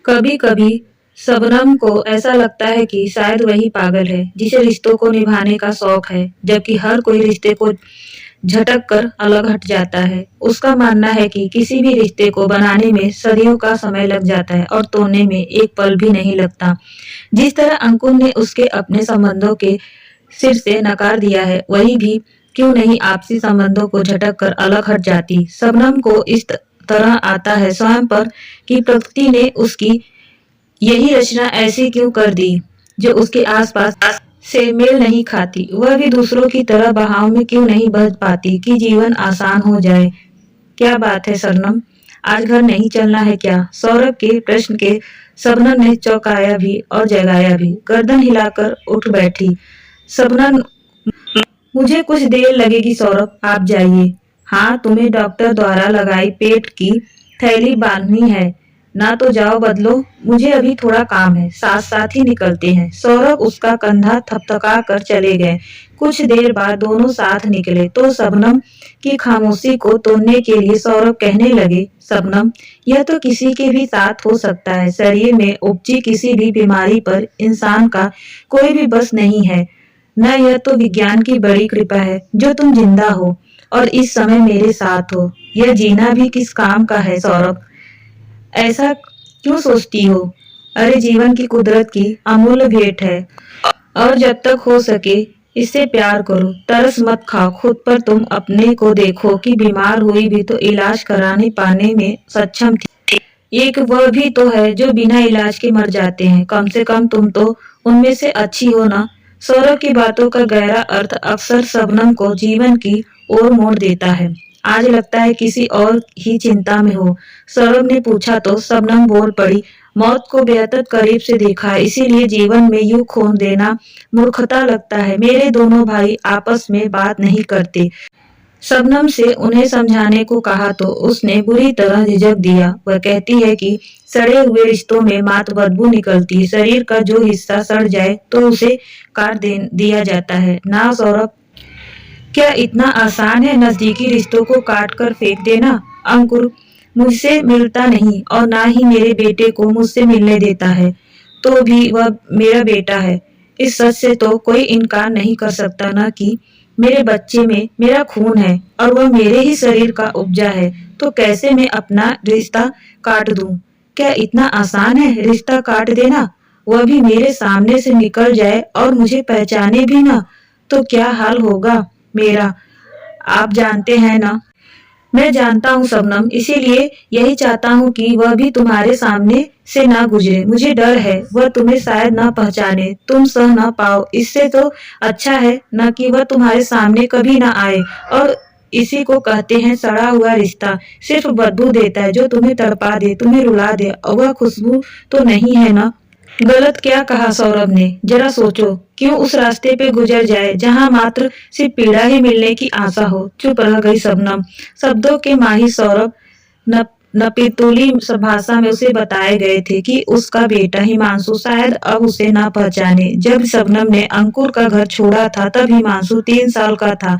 कभी कभी शबनम को ऐसा लगता है कि शायद वही पागल है जिसे रिश्तों को निभाने का शौक है, जबकि हर कोई रिश्ते को झटक कर अलग हट जाता है। उसका मानना है कि किसी भी रिश्ते को बनाने में सदियों का समय लग जाता है और तोड़ने में एक पल भी नहीं लगता। जिस तरह अंकुर ने उसके अपने संबंधों के सिर से नकार दिया है, वही भी क्यों नहीं आपसी संबंधों को झटक कर अलग हट जाती। शबनम को इस तरह आता है स्वयं पर कि प्रकृति ने उसकी यही रचना ऐसी क्यों कर दी जो उसके आसपास से मेल नहीं खाती। वह भी दूसरों की तरह बहाव में क्यों नहीं बह पाती कि जीवन आसान हो जाए। क्या बात है शबनम, आज घर नहीं चलना है क्या? सौरभ के प्रश्न के शबनम ने चौंकाया भी और जगाया भी। गर्दन हिलाकर उठ बैठी शबनम, मुझे कुछ देर लगेगी सौरभ, आप जाइए। हाँ, तुम्हें डॉक्टर द्वारा लगाई पेट की थैली बांधनी है ना, तो जाओ बदलो, मुझे अभी थोड़ा काम है। साथ साथ ही निकलते हैं। सौरभ उसका कंधा थपथका कर चले गए। कुछ देर बाद दोनों साथ निकले तो शबनम की खामोशी को तोड़ने के लिए सौरभ कहने लगे, शबनम, यह तो किसी के भी साथ हो सकता है। शरीर में उपजी किसी भी बीमारी पर इंसान का कोई भी बस नहीं है न। यह तो विज्ञान की बड़ी कृपा है जो तुम जिंदा हो और इस समय मेरे साथ हो। यह जीना भी किस काम का है सौरभ, ऐसा क्यों सोचती हो? अरे जीवन की कुदरत की अमूल्य भेंट है और जब तक हो सके इससे प्यार करो। तरस मत खाओ खुद पर, तुम अपने को देखो कि बीमार हुई भी तो इलाज कराने पाने में सक्षम थी। एक वह भी तो है जो बिना इलाज के मर जाते हैं। कम से कम तुम तो उनमें से अच्छी हो ना। सौरभ की बातों का गहरा अर्थ अक्सर शबनम को जीवन की ओर मोड़ देता है। आज लगता है किसी और ही चिंता में हो। सौरभ ने पूछा तो शबनम बोल पड़ी, मौत को बेहद करीब से देखा है, इसीलिए जीवन में यूं खो देना मूर्खता लगता है। मेरे दोनों भाई आपस में बात नहीं करते। शबनम से उन्हें समझाने को कहा तो उसने बुरी तरह झिझक दिया। वह कहती है कि सड़े हुए रिश्तों में मात बदबू निकलती है। शरीर का जो हिस्सा सड़ जाए तो उसे दिया जाता है ना सौरभ। क्या इतना आसान है नजदीकी रिश्तों को काट कर फेंक देना? अंकुर मुझसे मिलता नहीं और ना ही मेरे बेटे को मुझसे मिलने देता है, तो भी वह मेरा बेटा है। इस सच से तो कोई इनकार नहीं कर सकता ना कि मेरे बच्चे में मेरा खून है और वह मेरे ही शरीर का उपजा है। तो कैसे मैं अपना रिश्ता काट दूं? क्या इतना आसान है रिश्ता काट देना? वह भी मेरे सामने से निकल जाए और मुझे पहचाने भी ना, तो क्या हाल होगा मेरा, आप जानते हैं ना। मैं जानता हूँ शबनम, इसीलिए यही चाहता हूँ कि वह भी तुम्हारे सामने से ना गुजरे। मुझे डर है वह तुम्हें शायद ना पहचाने, तुम सह ना पाओ। इससे तो अच्छा है न कि वह तुम्हारे सामने कभी ना आए। और इसी को कहते हैं सड़ा हुआ रिश्ता। सिर्फ बदबू देता है जो तुम्हें तड़पा दे, तुम्हें रुला दे, और वह खुशबू तो नहीं है ना। गलत क्या कहा सौरभ ने, जरा सोचो, क्यों उस रास्ते पे गुजर जाए जहां मात्र सिर्फ पीड़ा ही मिलने की आशा हो। चुप रह गई शबनम। शब्दों के माहिर सौरभ नपितुली भाषा में उसे बताए गए थे कि उसका बेटा हिमांशु शायद अब उसे ना पहचाने। जब शबनम ने अंकुर का घर छोड़ा था तब हिमांशु 3 साल का था।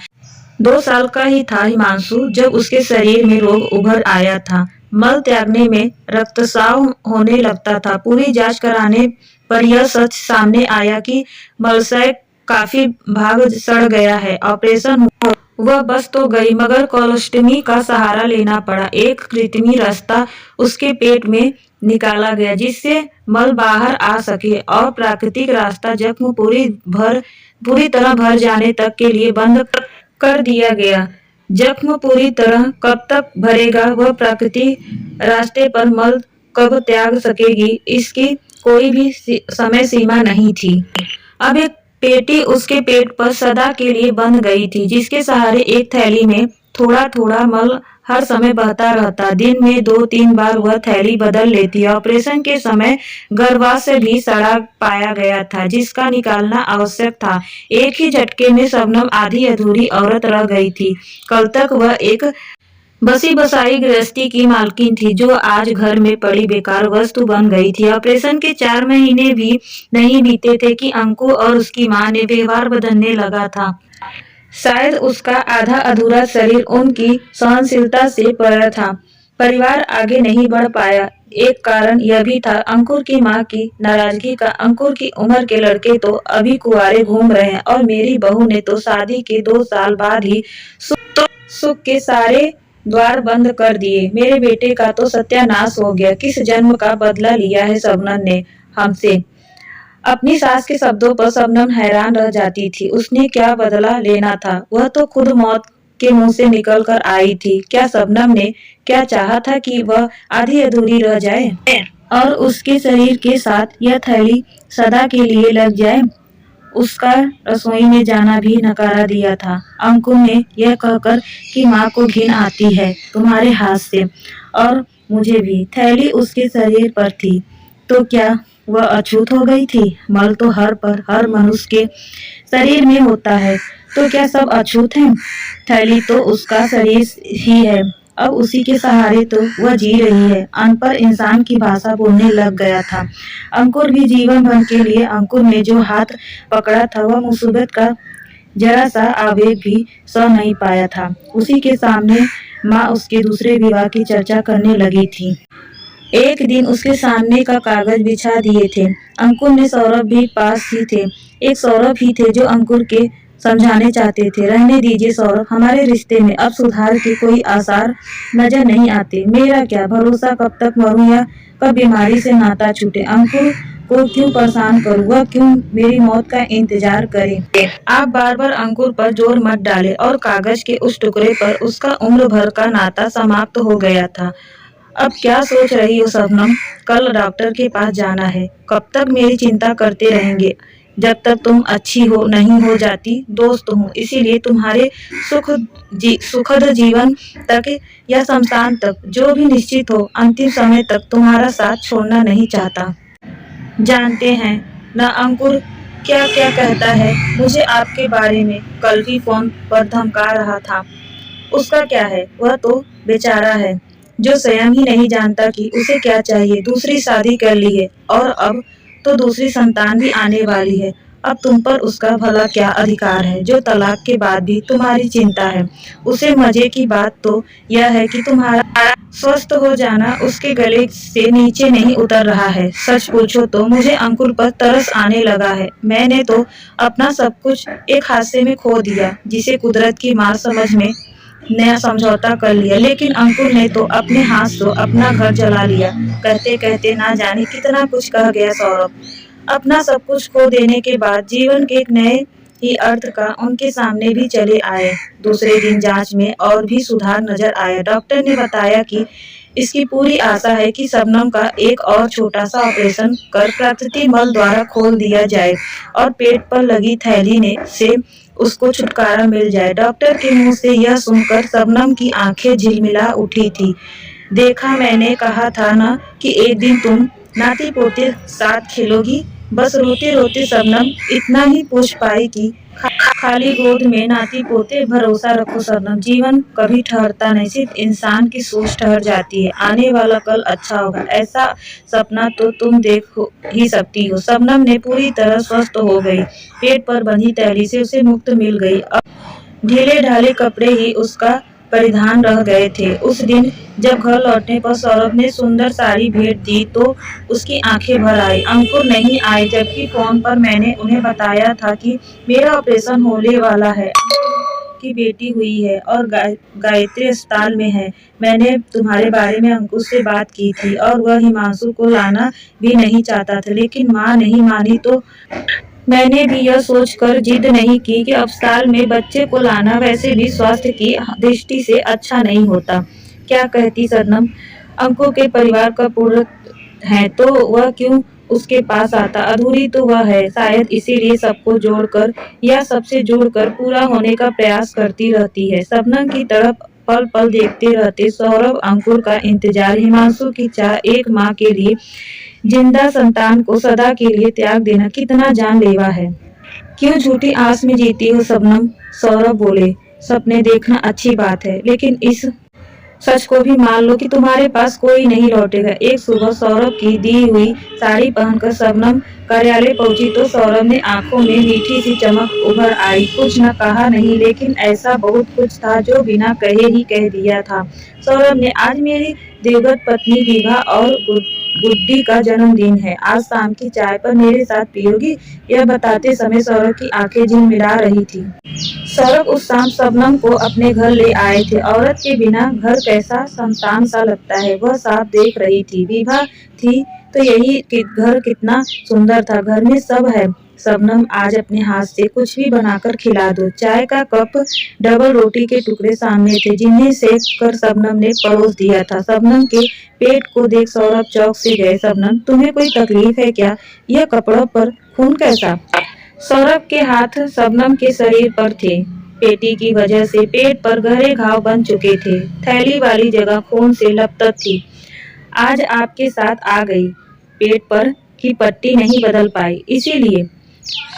2 साल का ही था हिमांशु जब उसके शरीर में रोग उभर आया था। मल त्यागने में रक्तस्राव होने लगता था। पूरी जांच कराने पर यह सच सामने आया कि मलशय काफी भाग सड़ गया है। ऑपरेशन वह बस तो गई मगर कोलोस्टमी का सहारा लेना पड़ा। एक कृत्रिमी रास्ता उसके पेट में निकाला गया जिससे मल बाहर आ सके और प्राकृतिक रास्ता जख्म पूरी तरह भर जाने तक के लिए बंद कर दिया गया। जख्म पूरी तरह कब तक भरेगा, वह प्राकृतिक रास्ते पर मल कब त्याग सकेगी, इसकी कोई भी समय सीमा नहीं थी। अब एक पेटी उसके पेट पर सदा के लिए बंध गई थी जिसके सहारे एक थैली में थोड़ा थोड़ा मल हर समय बहता रहता। दिन में 2-3 बार वह थैली बदल लेती। ऑपरेशन के समय गर्भाशय से भी सड़ा पाया गया था जिसका निकालना आवश्यक था। एक ही झटके में शबनम आधी अधूरी औरत रह गई थी। कल तक वह एक बसी बसाई गृहस्थी की मालकिन थी जो आज घर में पड़ी बेकार वस्तु बन गई थी। ऑपरेशन के 4 महीने भी नहीं बीते थे कि अंकु और उसकी माँ ने व्यवहार बदलने लगा था। शायद उसका आधा अधूरा शरीर उनकी सहनशीलता से परा था, परिवार आगे नहीं बढ़ पाया। एक कारण यह भी था अंकुर की माँ की नाराजगी का। अंकुर की उम्र के लड़के तो अभी कुंवारे घूम रहे हैं और मेरी बहू ने तो शादी के 2 साल बाद ही सुख के सारे द्वार बंद कर दिए। मेरे बेटे का तो सत्यानाश हो गया। किस जन्म का बदला लिया है शबनम ने हमसे। अपनी सास के शब्दों पर शबनम हैरान रह जाती थी। उसने क्या बदला लेना था? वह तो खुद मौत के मुंह से निकल कर आई थी। क्या शबनम ने क्या चाहा था कि वह आधी अधूरी रह जाए और उसके शरीर के साथ यह थैली सदा के लिए लग जाए? उसका रसोई में जाना भी नकारा दिया था। अंकुर ने यह कहकर कि माँ को घिन आती है तुम्हारे हाथ से, और मुझे भी। थैली उसके शरीर पर थी तो क्या वह अछूत हो गई थी? मल तो हर मनुष्य के शरीर में होता है, तो क्या सब अछूत हैं? थैली तो उसका शरीर ही है। अब उसी के सहारे तो वह जी रही है। अनपढ़ इंसान की भाषा बोलने लग गया था अंकुर भी। जीवन भर के लिए अंकुर ने जो हाथ पकड़ा था वह मुसीबत का जरा सा आवेग भी सह नहीं पाया था। उसी के सामने माँ उसके दूसरे विवाह की चर्चा करने लगी थी। एक दिन उसके सामने का कागज बिछा दिए थे। अंकुर ने सौरभ भी पास ही थे। एक सौरभ ही थे जो अंकुर के समझाने चाहते थे। रहने दीजिए सौरभ, हमारे रिश्ते में अब सुधार के कोई आसार नजर नहीं आते। मेरा क्या भरोसा कब तक मरूं या कब बीमारी से नाता छूटे। अंकुर को क्यों परेशान करूं? वह क्यों मेरी मौत का इंतजार करे? आप बार बार अंकुर पर जोर मत डालें। और कागज के उस टुकड़े पर उसका उम्र भर का नाता समाप्त हो गया था। अब क्या सोच रही हो शबनम? कल डॉक्टर के पास जाना है। कब तक मेरी चिंता करते रहेंगे? जब तक तुम अच्छी हो नहीं हो जाती। दोस्त हूँ, इसीलिए तुम्हारे सुखद जीवन तक या शमशान तक, जो भी निश्चित हो, अंतिम समय तक तुम्हारा साथ छोड़ना नहीं चाहता। जानते हैं न अंकुर क्या क्या कहता है मुझे आपके बारे में। कल भी फोन पर धमका रहा था। उसका क्या है? वह तो बेचारा है जो स्वयं ही नहीं जानता कि उसे क्या चाहिए। दूसरी शादी कर ली है और अब तो दूसरी संतान भी आने वाली है। अब तुम पर उसका भला क्या अधिकार है जो तलाक के बाद भी तुम्हारी चिंता है? उसे मजे की बात तो यह है कि तुम्हारा स्वस्थ हो जाना उसके गले से नीचे नहीं उतर रहा है। सच पूछो तो मुझे अंकुर पर तरस आने लगा है। मैंने तो अपना सब कुछ एक हादसे में खो दिया, जिसे कुदरत की मार समझ में नया समझौता कर लिया। लेकिन अंकुर ने तो अपने हाथ से अपना घर जला लिया। कहते कहते ना जाने कितना कुछ कह गया सौरभ। अपना सब कुछ खो देने के बाद जीवन के एक नए ही अर्थ का उनके सामने भी चले आए। दूसरे दिन जांच में और भी सुधार नजर आया। डॉक्टर ने बताया कि इसकी पूरी आशा है कि शबनम का एक और छोटा सा ऑपरेशन कर प्राकृतिक मल द्वारा खोल दिया जाए और पेट पर लगी थैली से उसको छुटकारा मिल जाए। डॉक्टर के मुंह से यह सुनकर शबनम की आंखें झिलमिला उठी थी। देखा, मैंने कहा था ना कि एक दिन तुम नाती पोते साथ खेलोगी। बस रोते रोते शबनम इतना ही पूछ पाई कि खाली गोद में नाती पोते। भरोसा रखो शबनम, जीवन कभी ठहरता नहीं, सिर्फ इंसान की सोच ठहर जाती है। आने वाला कल अच्छा होगा, ऐसा सपना तो तुम देख ही सकती हो। शबनम ने पूरी तरह स्वस्थ हो गई। पेट पर बंधी थैली से उसे मुक्ति मिल गई। अब ढीले ढाले कपड़े ही उसका परिधान रह गए थे। उस दिन जब घर लौटने पर सौरभ ने सुंदर साड़ी भेंट दी तो उसकी आंखें भर आई। अंकुर नहीं आए, जबकि फोन पर मैंने उन्हें बताया था कि मेरा ऑपरेशन होने वाला है। की बेटी हुई है और गायत्री अस्पताल में है। मैंने तुम्हारे बारे में अंकुर से बात की थी और वह हिमांशु को लाना भी नहीं चाहता था, लेकिन माँ नहीं मानी तो मैंने भी यह सोचकर जिद नहीं की कि अस्पताल में बच्चे को लाना वैसे भी स्वास्थ्य की दृष्टि से अच्छा नहीं होता। क्या कहती शबनम? अंकुर के परिवार का पूर्ण है तो वह क्यों उसके पास आता? अधूरी तो वह है, शायद इसीलिए सबको जोड़कर या सबसे जोड़कर पूरा होने का प्रयास करती रहती है। शबनम की तरफ पल पल देखते रहते सौरभ। अंकुर का इंतजार, हिमांशु की चाह, एक माँ के लिए जिंदा संतान को सदा के लिए त्याग देना कितना जानलेवा है। क्यों झूठी आस में जीती हो शबनम? सौरभ बोले। सपने देखना अच्छी बात है, लेकिन इस सच को भी मान लो कि तुम्हारे पास कोई नहीं लौटेगा। एक सुबह सौरभ की दी हुई साड़ी पहनकर शबनम कार्यालय पहुंची तो सौरभ ने आंखों में मीठी सी चमक उभर आई। कुछ न कहा नहीं, लेकिन ऐसा बहुत कुछ था जो बिना कहे ही कह दिया था। सौरभ ने, आज मेरी दिवंगत पत्नी विभा और गुड्डी का जन्मदिन है। आज शाम की चाय पर मेरे साथ पियोगी? यह बताते समय सौरभ की आंखें झिलमिला रही थी। सौरभ उस शाम शबनम को अपने घर ले आए थे। औरत के बिना घर कैसा शमशान सा लगता है, वह साफ देख रही थी। विभा थी तो यही घर कितना सुंदर था। घर में सब है। शबनम, आज अपने हाथ से कुछ भी बनाकर खिला दो। चाय का कप, डबल रोटी के टुकड़े सामने थे, जिन्हें सेक कर शबनम ने परोस दिया था। शबनम के पेट को देख सौरभ चौंक से गए। शबनम, तुम्हें कोई तकलीफ है क्या? यह कपड़ों पर खून कैसा? सौरभ के हाथ शबनम के शरीर पर थे। पेटी की वजह से पेट पर गहरे घाव बन चुके थे। थैली वाली जगह खून से लपटत थी। आज आपके साथ आ गई। पेट पर की पट्टी नहीं बदल पाई, इसीलिए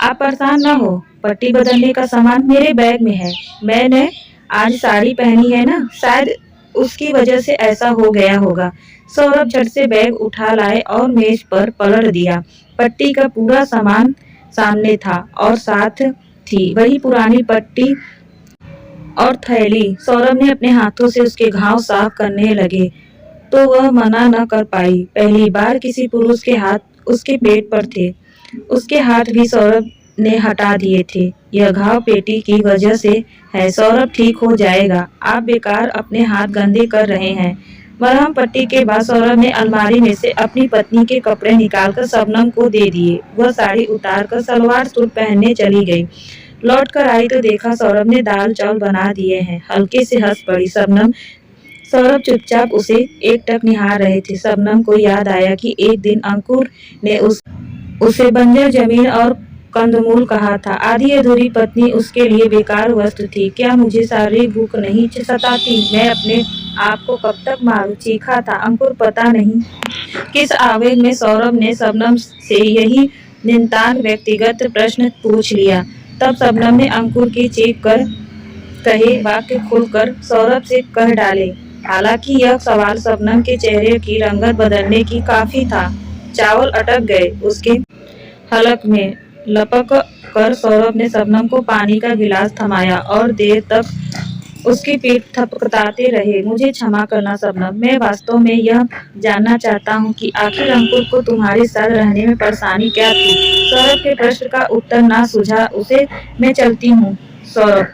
आप परेशान न हो। पट्टी बदलने का सामान मेरे बैग में है। मैंने आज साड़ी पहनी है ना, शायद उसकी वजह से ऐसा हो गया होगा। सौरभ झट से बैग उठा लाए और मेज पर पलट दिया। पट्टी का पूरा सामान सामने था और साथ थी वही पुरानी पट्टी और थैली। सौरभ ने अपने हाथों से उसके घाव साफ करने लगे तो वह मना न कर पाई। पहली बार किसी पुरुष के हाथ उसके पेट पर थे। उसके हाथ भी सौरभ ने हटा दिए थे। यह घाव पेटी की वजह से है। सौरभ, ठीक हो जाएगा। आप बेकार अपने हाथ गंदे कर रहे हैं। मरहम पट्टी के बाद सौरभ ने अलमारी में से अपनी पत्नी के कपड़े निकालकर शबनम को दे दिए। वह साड़ी उतारकर सलवार सूट पहनने चली गई। लौट कर आई तो देखा सौरभ ने दाल चावल बना दिए हैं। हल्के से हंस पड़ी शबनम। सौरभ चुपचाप उसे एकटक निहार रहे थे। शबनम को याद आया कि एक दिन अंकुर ने उसे बंजर जमीन और कंदमूल कहा था। आधी अधूरी पत्नी उसके लिए बेकार वस्तु थी। क्या मुझे शारीरिक भूख नहीं सताती? मैं अपने आप को कब तक मारूं? चीखा था अंकुर। पता नहीं किस आवेग में सौरभ ने शबनम से यही नितांत व्यक्तिगत प्रश्न पूछ लिया। तब शबनम ने अंकुर की चीख कर कहे वाक्य खुलकर सौरभ से कह डाले। हालांकि यह सवाल शबनम के चेहरे की रंगत बदलने की काफी था। चावल अटक गए उसके हलक में। लपक कर सौरभ ने शबनम को पानी का गिलास थमाया और देर तक उसकी पीठ थपथपाते रहे। मुझे क्षमा करना शबनम, मैं वास्तव में यह जानना चाहता हूँ कि आखिर अंकुर को तुम्हारे साथ रहने में परेशानी क्या थी? सौरभ के प्रश्न का उत्तर ना सूझा उसे। मैं चलती हूँ सौरभ,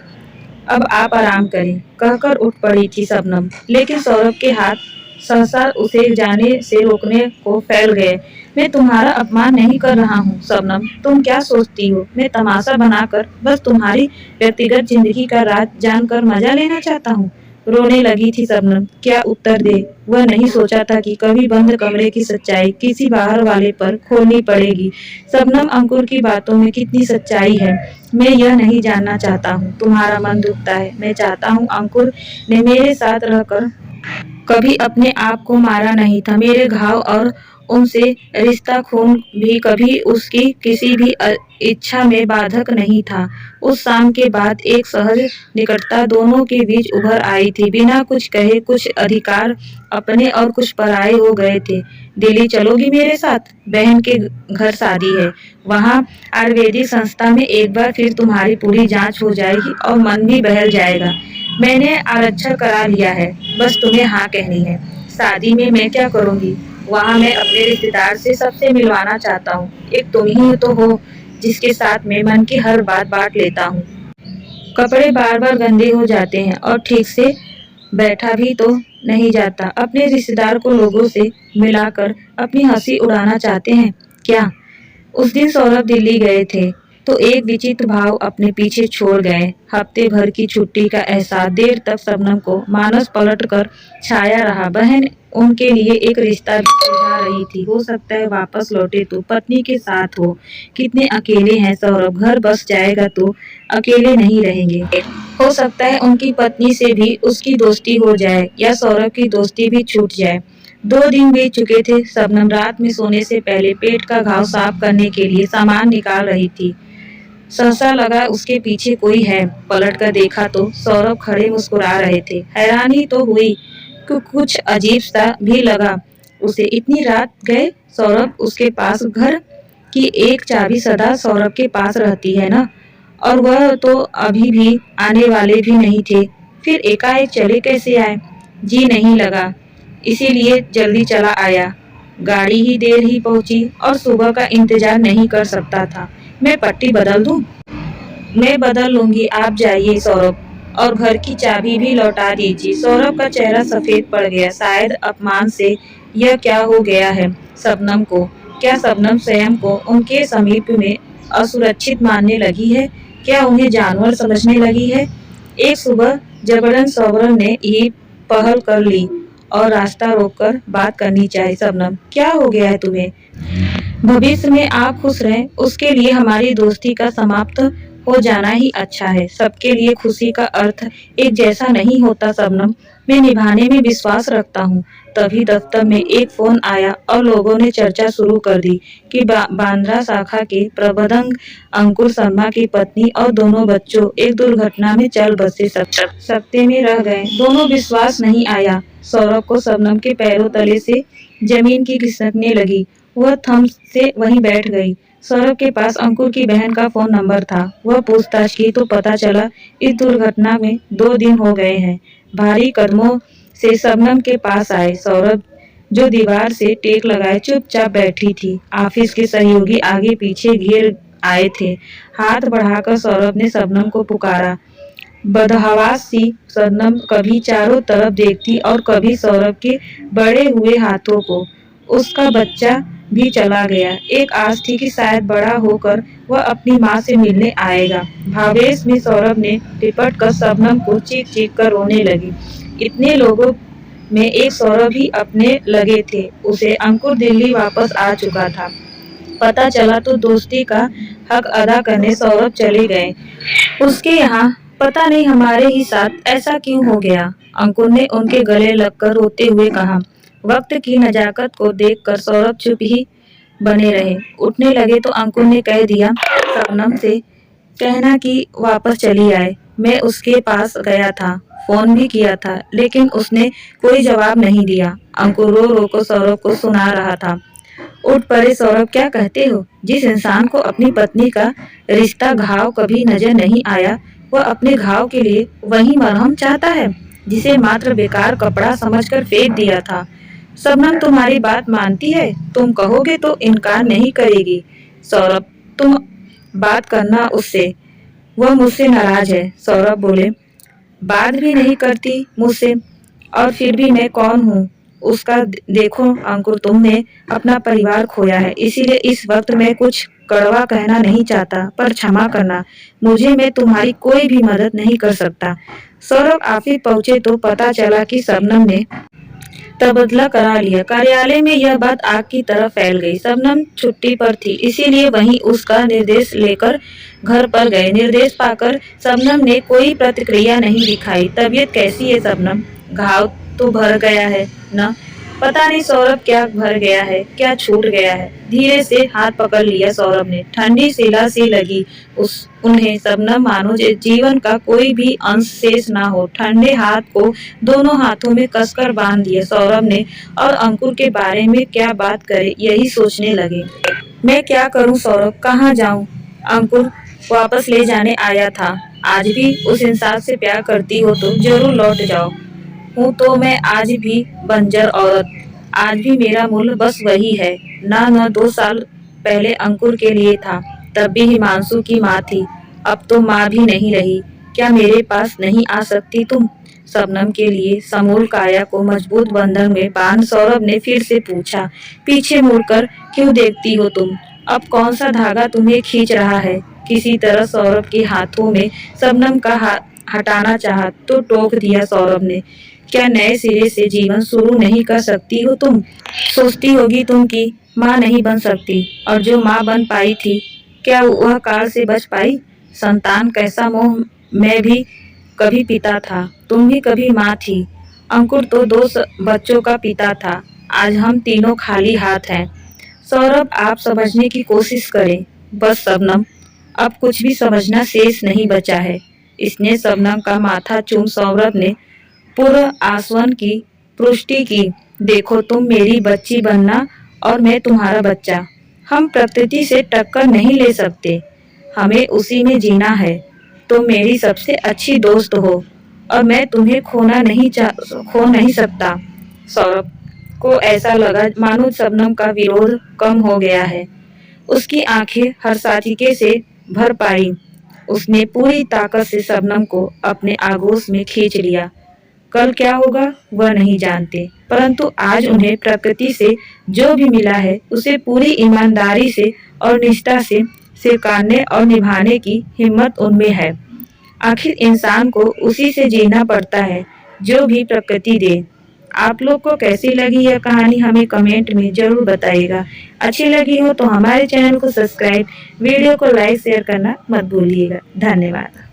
अब आप आराम करें, कहकर उठ पड़ी थी शबनम। लेकिन सौरभ के हाथ सहसा उसे जाने से रोकने को फैल गए। मैं तुम्हारा अपमान नहीं कर रहा हूँ शबनम, तुम क्या सोचती हो मैं तमाशा बनाकर बस तुम्हारी व्यक्तिगत जिंदगी का राज जानकर मजा लेना चाहता हूँ? रोने लगी थी शबनम। क्या उत्तर दे? वह नहीं सोचा था कि कभी बंद कमरे की सच्चाई किसी बाहर वाले पर खोलनी पड़ेगी। शबनम, अंकुर की बातों में कितनी सच्चाई है मैं यह नहीं जानना चाहता हूँ। तुम्हारा मन दुखता है। मैं चाहता हूँ अंकुर ने मेरे साथ रहकर कभी अपने आप को मारा नहीं था। मेरे घाव और उनसे रिश्ता खून भी कभी उसकी किसी भी इच्छा में बाधक नहीं था। उस शाम के बाद एक सहज निकटता दोनों के बीच उभर आई थी। बिना कुछ कहे कुछ अधिकार अपने और कुछ पराये हो गए थे। दिल्ली चलोगी मेरे साथ? बहन के घर शादी है। वहाँ आयुर्वेदिक संस्था में एक बार फिर तुम्हारी पूरी जांच हो जाएगी और मन भी बहल जाएगा। मैंने आरक्षण करा लिया है, बस तुम्हें हाँ कहनी है। शादी में मैं क्या करूँगी? वहाँ मैं अपने रिश्तेदार से सबसे मिलवाना चाहता हूँ। एक तुम ही तो हो जिसके साथ मैं मन की हर बात बांट लेता हूँ। कपड़े बार बार गंदे हो जाते हैं और ठीक से बैठा भी तो नहीं जाता। अपने रिश्तेदार को लोगों से मिलाकर अपनी हंसी उड़ाना चाहते हैं क्या? उस दिन सौरभ दिल्ली गए थे तो एक विचित्र भाव अपने पीछे छोड़ गए। हफ्ते भर की छुट्टी का एहसास देर तक शबनम को मानस पलट कर छाया रहा। बहन उनके लिए एक रिश्ता भी सुलझा रही थी। हो सकता है वापस लौटे तो पत्नी के साथ हो। कितने अकेले हैं सौरभ, घर बस जाएगा तो अकेले नहीं रहेंगे। हो सकता है उनकी पत्नी से भी उसकी दोस्ती हो जाए या सौरभ की दोस्ती भी छूट जाए। 2 दिन बीत चुके थे। शबनम रात में सोने से पहले पेट का घाव साफ करने के लिए सामान निकाल रही थी। सहसा लगा उसके पीछे कोई है। पलट कर देखा तो सौरभ खड़े मुस्कुरा रहे थे। हैरानी तो हुई कुछ अजीब सा भी लगा उसे। इतनी रात गए सौरभ उसके पास, घर की एक चाबी सदा सौरभ के पास रहती है ना, और वह तो अभी भी आने वाले भी नहीं थे। फिर एकाएक चले कैसे आए? जी नहीं लगा, इसीलिए जल्दी चला आया। गाड़ी ही देर ही पहुंची और सुबह का इंतजार नहीं कर सकता था। मैं पट्टी बदल दूं? मैं बदल लूंगी, आप जाइए सौरभ, और घर की चाबी भी लौटा दीजिए। सौरभ का चेहरा सफेद पड़ गया, शायद अपमान से। यह क्या हो गया है शबनम को? क्या शबनम स्वयं को उनके समीप में असुरक्षित मानने लगी है? क्या उन्हें जानवर समझने लगी है? एक सुबह जबरन सौरभ ने ये पहल कर ली और रास्ता रोककर बात करनी चाहिए। शबनम, क्या हो गया है तुम्हें? भविष्य में आप खुश रहें, उसके लिए हमारी दोस्ती का समाप्त हो जाना ही अच्छा है। सबके लिए खुशी का अर्थ एक जैसा नहीं होता शबनम, मैं निभाने में विश्वास रखता हूँ। तभी दफ्तर में एक फोन आया और लोगों ने चर्चा शुरू कर दी कि बांद्रा शाखा के प्रबंधक अंकुर शर्मा की पत्नी और दोनों बच्चों एक दुर्घटना में चल बसे, सकते में रह गए। दोनों विश्वास नहीं आया सौरभ को। शबनम के पैरों तले से जमीन की खिसकने लगी, वह थम से वहीं बैठ गई। सौरभ के पास अंकुर की बहन का फोन नंबर था। वह पूछताछ की तो पता चला इस दुर्घटना में 2 दिन हो गए हैं। भारी कदमों से शबनम के पास आए सौरभ, जो दीवार से टेक लगाए चुपचाप बैठी थी। ऑफिस के सहयोगी आगे पीछे घेर आए थे। हाथ बढ़ाकर सौरभ ने शबनम को पुकारा। बदहवास सी शबनम कभी चारों तरफ देखती और कभी सौरभ के बड़े हुए हाथों को। उसका बच्चा भी चला गया। एक आस थी कि शायद बड़ा होकर वह अपनी माँ से मिलने आएगा। भावेश में सौरभ ने लिपट कर शबनम को चीख चीख कर रोने लगी। इतने लोगों में एक सौरभ ही अपने लगे थे उसे। अंकुर दिल्ली वापस आ चुका था। पता चला तो दोस्ती का हक अदा करने सौरभ चले गए उसके यहाँ। पता नहीं हमारे ही साथ ऐसा क्यों हो गया, अंकुर ने उनके गले लगकर रोते हुए कहा। वक्त की नजाकत को देखकर सौरभ चुप ही बने रहे। उठने लगे तो अंकुर ने कह दिया, शबनम से कहना कि वापस चली आए। मैं उसके पास गया था, फोन भी किया था, लेकिन उसने कोई जवाब नहीं दिया। अंकुर रो रो कर सौरभ को सुना रहा था। उठ पड़े सौरभ, क्या कहते हो? जिस इंसान को अपनी पत्नी का रिश्ता घाव कभी नजर नहीं आया, वह अपने घाव के लिए वही मरहम चाहता है जिसे मात्र बेकार कपड़ा समझकर फेंक दिया था। शबनम तुम्हारी बात मानती है, तुम कहोगे तो इनकार नहीं करेगी। सौरभ, तुम बात करना उससे, वह मुझसे नाराज है। सौरभ बोले, बात भी नहीं करती मुझसे, और फिर भी मैं कौन हूँ उसका? देखो अंकुर, तुमने अपना परिवार खोया है, इसीलिए इस वक्त मैं कुछ कड़वा कहना नहीं चाहता, पर क्षमा करना, मुझे मैं तुम्हारी कोई भी मदद नहीं कर सकता। सौरभ ऑफिस पहुंचे तो पता चला कि शबनम ने तबादला करा लिया। कार्यालय में यह बात आग की तरह फैल गई। शबनम छुट्टी पर थी, इसीलिए वहीं उसका निर्देश लेकर घर पर गए। निर्देश पाकर शबनम ने कोई प्रतिक्रिया नहीं दिखाई। तबीयत कैसी है शबनम? घाव तो भर गया है न? पता नहीं सौरभ, क्या भर गया है, क्या छूट गया है? धीरे से हाथ पकड़ लिया सौरभ ने। ठंडी शिला सी लगी उन्हें शबनम, मानो जीवन का कोई भी अंश शेष ना हो। ठंडे हाथ को दोनों हाथों में कसकर बांध दिया सौरभ ने, और अंकुर के बारे में क्या बात करे यही सोचने लगे। मैं क्या करूं सौरभ, कहाँ जाऊं? अंकुर वापस ले जाने आया था। आज भी उस इंसान से प्यार करती हो तो जरूर लौट जाओ। हूँ तो मैं आज भी बंजर औरत, आज भी मेरा मूल्य बस वही है। न 2 साल पहले अंकुर के लिए था, तब भी हिमांशु की माँ थी, अब तो माँ भी नहीं रही। क्या मेरे पास नहीं आ सकती तुम? शबनम के लिए समूल काया को मजबूत बंधन में बांध सौरभ ने फिर से पूछा। पीछे मुड़कर क्यों देखती हो तुम? अब कौन सा धागा तुम्हें खींच रहा है? किसी तरह सौरभ के हाथों में शबनम का हटाना चाहा तो टोक दिया सौरभ ने। क्या नए सिरे से जीवन शुरू नहीं कर सकती हो तुम? सोचती होगी तुम कि माँ नहीं बन सकती, और जो माँ बन पाई थी, क्या वह काल से बच पाई? संतान कैसा मोह, मैं भी कभी पिता था, तुम भी कभी माँ थी। अंकुर तो 2 बच्चों का पिता था, आज हम तीनों खाली हाथ हैं। सौरभ, आप समझने की कोशिश करें। बस शबनम, अब कुछ भी समझना शेष नहीं बचा है। इसने शबनम का माथा चूम सौरभ ने पूर्ण आश्वासन की पुष्टि की, देखो तुम मेरी बच्ची बनना और मैं तुम्हारा बच्चा। हम प्रकृति से टक्कर नहीं ले सकते, हमें उसी में जीना है। तुम मेरी सबसे अच्छी दोस्त हो और मैं तुम्हें खो नहीं सकता। सौरभ को ऐसा लगा मानो शबनम का विरोध कम हो गया है। उसकी आंखें हर्षातिके से भर पाई। उसने पूरी ताकत से शबनम को अपने आगोश में खींच लिया। कल क्या होगा वह नहीं जानते, परंतु आज उन्हें प्रकृति से जो भी मिला है उसे पूरी ईमानदारी से और निष्ठा से स्वीकारने और निभाने की हिम्मत उनमें है। आखिर इंसान को उसी से जीना पड़ता है जो भी प्रकृति दे। आप लोग को कैसी लगी यह कहानी हमें कमेंट में जरूर बताइएगा। अच्छी लगी हो तो हमारे चैनल को सब्सक्राइब, वीडियो को लाइक शेयर करना मत भूलिएगा। धन्यवाद।